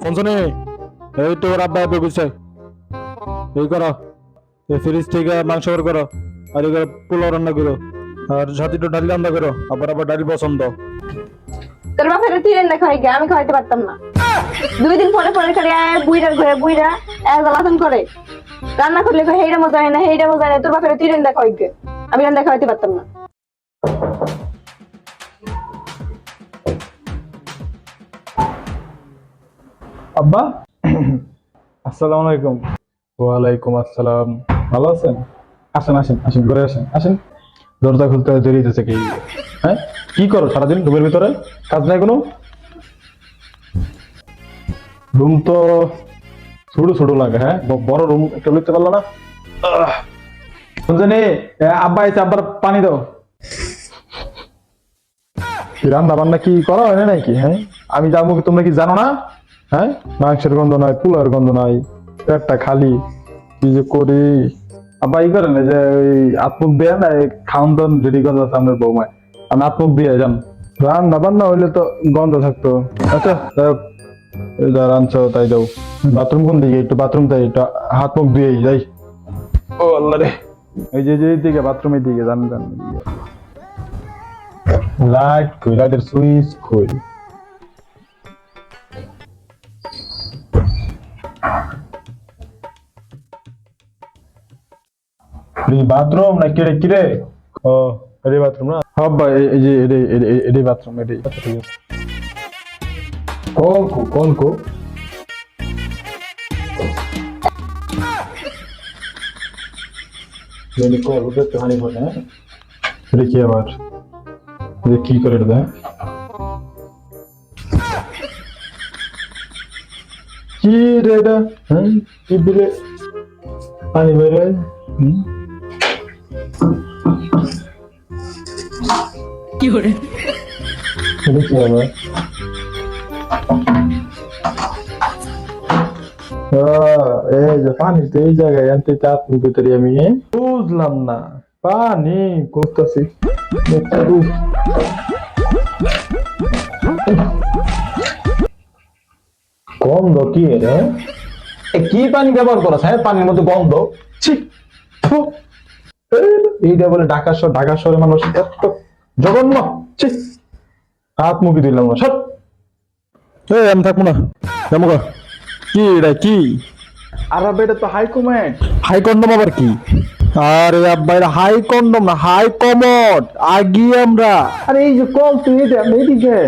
কনসনে এই তো ওর আব্বা আব্বা বুঝছে এই করো এই ফ্রিজ থেকে মাংস বের করো আর এই করো পোলাও রান্না করো আর সাথে একটু ডালি রান্না করো আবার আবার ডালি পছন্দ তোর বাপের তিরেন না খাই আমি খাইতে পারতাম না 2 দিন পরে পরে খালি বুইড়ার ঘরে বুইড়া জ্বালাতন করে রান্না করলে হেইটা মজা হয় না হেইটা মজা হয় না তোর বাপের তিরেন দেখা হইগে আমি রান্না খাইতে পারতাম না আব্বা আসসালামু আলাইকুম। ওয়ালাইকুম আসসালাম। ভালো আছেন? আসেন আসেন আসেন ঘরে আসেন আসেন। দরজা খুলতে দেরি হইতেছে কি? হ্যাঁ কি করো সারাদিন রুমের ভিতরে? কাজ নাই কোনো? রুম তো ছোট ছোট লাগে। হ্যাঁ বড় রুম একটা লইতে পারলো না? জানি আব্বা এসে আব্বার পানি দাও। রান্না বান্না কি করা হয় না নাকি? হ্যাঁ আমি যাবো তোমরা কি জানো না? হ্যাঁ মাংসের গন্ধ নাই পোলার গন্ধ নাই পেটটা খালি কি যে করি। আবার ই করেন যে ওই আত্মক দিয়ে না খাওয়ান দাওয়ান রেডি করে আপনার বৌমায় আমি আত্মক দিয়ে যান রান্না বান্না হইলে তো গন্ধ থাকতো। আচ্ছা যা রাঁধছো তাই দাও। বাথরুম কোন দিকে? একটু বাথরুম তাই একটু হাত মুখ দিয়ে যাই। ও আল্লাহ রে এই যে দিকে বাথরুমের দিকে যান যান লাইট কই লাইটের সুইচ কই? বাথরুম না কিরে কিরে? ও এটাই বাথরুম না? হ্যাঁ ভাই এই যে এটাই বাথরুম এটাই। আচ্ছা ঠিক আছে। কলকো কল ওদের তো হানি হয় না। এটা কি আবার কি করে এটা? কি রে এটা? হ্যাঁ কি দিলে পানি বের হয়? কি করে এটা কি আবার? এই যে পানি তো এই জায়গায় আনতে চাপ ভিতরে আমি বুঝলাম না পানি করতেছি গন্ধ কি রে? কি পানি ব্যবহার করা? হ্যাঁ পানির মধ্যে গন্ধ এইটা বলে ঢাকা শহরের মানুষ এত জঘন্য। হাত মুখে দিলাম না সব। এই আমি থাকবো না যাবো গা। কি এটা কি? আর এটা তো হাই কমেন্ট। হাই কন্ডম আবার কি? আরে আব্বা এটা হাই কন্ডম না হাই কমোড আগি আমরা। আরে এই যে কল তুই এটা এদিকে